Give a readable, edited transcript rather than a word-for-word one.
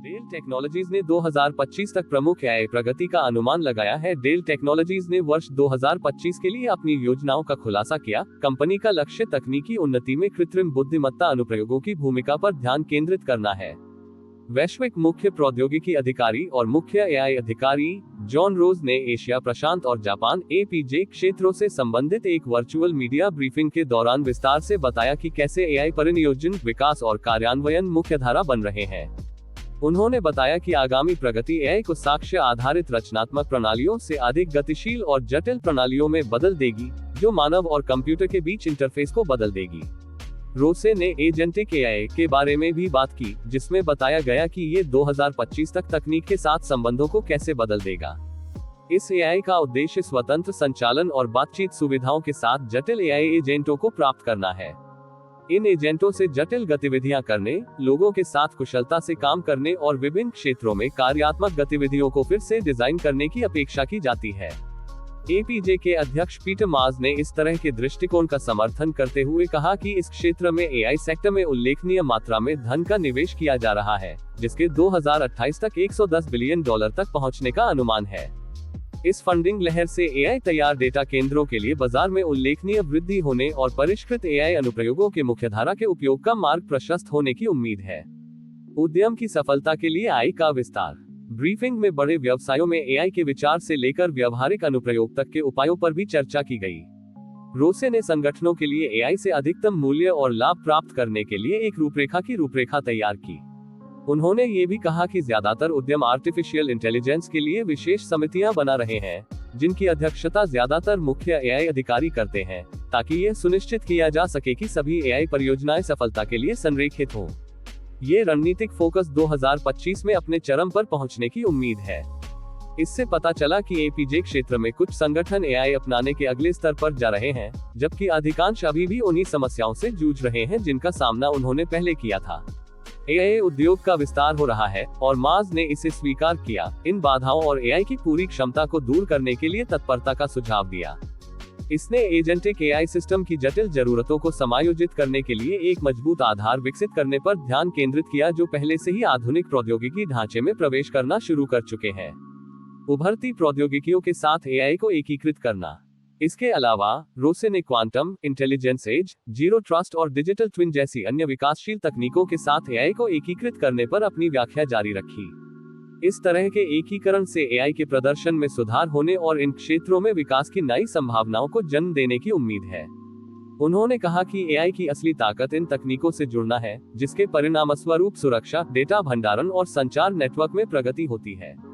Del technologies ने 2025 तक प्रमुख एआई प्रगति का अनुमान लगाया है। डेल टेक्नोलॉजीज ने वर्ष 2025 के लिए अपनी योजनाओं का खुलासा किया। कंपनी का लक्ष्य तकनीकी उन्नति में कृत्रिम बुद्धिमत्ता अनुप्रयोगों की भूमिका पर ध्यान केंद्रित करना है। वैश्विक मुख्य प्रौद्योगिकी अधिकारी और मुख्य एआई अधिकारी जॉन रोज ने एशिया प्रशांत और जापान APJ क्षेत्रों से संबंधित एक वर्चुअल मीडिया ब्रीफिंग के दौरान विस्तार से बताया कि कैसे एआई परिनियोजन, विकास और कार्यान्वयन मुख्यधारा बन रहे हैं। उन्होंने बताया कि आगामी प्रगति एआई को साक्ष्य आधारित रचनात्मक प्रणालियों से अधिक गतिशील और जटिल प्रणालियों में बदल देगी, जो मानव और कंप्यूटर के बीच इंटरफेस को बदल देगी। रोसे ने एजेंटिक एआई के बारे में भी बात की, जिसमें बताया गया कि ये 2025 तक तकनीक के साथ संबंधों को कैसे बदल देगा। इस एआई का उद्देश्य स्वतंत्र संचालन और बातचीत सुविधाओं के साथ जटिल एआई एजेंटों को प्राप्त करना है। इन एजेंटों से जटिल गतिविधियां करने, लोगों के साथ कुशलता से काम करने और विभिन्न क्षेत्रों में कार्यात्मक गतिविधियों को फिर से डिजाइन करने की अपेक्षा की जाती है। APJ के अध्यक्ष पीटर माज ने इस तरह के दृष्टिकोण का समर्थन करते हुए कहा कि इस क्षेत्र में एआई सेक्टर में उल्लेखनीय मात्रा में धन का निवेश किया जा रहा है, जिसके 2028 तक $110 बिलियन तक पहुंचने का अनुमान है। इस फंडिंग लहर से एआई तैयार डेटा केंद्रों के लिए बाजार में उल्लेखनीय वृद्धि होने और परिष्कृत एआई अनुप्रयोगों के मुख्यधारा के उपयोग का मार्ग प्रशस्त होने की उम्मीद है। उद्यम की सफलता के लिए एआई का विस्तार। ब्रीफिंग में बड़े व्यवसायों में एआई के विचार से लेकर व्यावहारिक अनुप्रयोग तक के उपायों पर भी चर्चा की गई। रोसे ने संगठनों के लिए एआई से अधिकतम मूल्य और लाभ प्राप्त करने के लिए एक रूपरेखा तैयार की। उन्होंने ये भी कहा कि ज्यादातर उद्यम आर्टिफिशियल इंटेलिजेंस के लिए विशेष समितियां बना रहे हैं, जिनकी अध्यक्षता ज्यादातर मुख्य एआई अधिकारी करते हैं, ताकि यह सुनिश्चित किया जा सके कि सभी एआई परियोजनाएं सफलता के लिए संरेखित हों। ये रणनीतिक फोकस 2025 में अपने चरम पर पहुंचने की उम्मीद है। इससे पता चला कि APJ क्षेत्र में कुछ संगठन एआई अपनाने के अगले स्तर पर जा रहे हैं, जबकि अधिकांश अभी भी उन्हीं समस्याओं से जूझ रहे हैं जिनका सामना उन्होंने पहले किया था। एआई उद्योग का विस्तार हो रहा है और माज ने इसे स्वीकार किया। इन बाधाओं और एआई की पूरी क्षमता को दूर करने के लिए तत्परता का सुझाव दिया। इसने एजेंटिक एआई सिस्टम की जटिल जरूरतों को समायोजित करने के लिए एक मजबूत आधार विकसित करने पर ध्यान केंद्रित किया, जो पहले से ही आधुनिक प्रौद्योगिकी ढांचे में प्रवेश करना शुरू कर चुके हैं। उभरती प्रौद्योगिकियों के साथ एआई को एकीकृत करना। इसके अलावा रोसे ने quantum, intelligence edge, zero trust और डिजिटल ट्विन जैसी अन्य विकासशील तकनीकों के साथ एआई को एकीकृत करने पर अपनी व्याख्या जारी रखी। इस तरह के एकीकरण से एआई के प्रदर्शन में सुधार होने और इन क्षेत्रों में विकास की नई संभावनाओं को जन्म देने की उम्मीद है। उन्होंने कहा कि एआई की असली ताकत इन तकनीकों से जुड़ना है, जिसके परिणामस्वरूप सुरक्षा, डेटा भंडारण और संचार नेटवर्क में प्रगति होती है।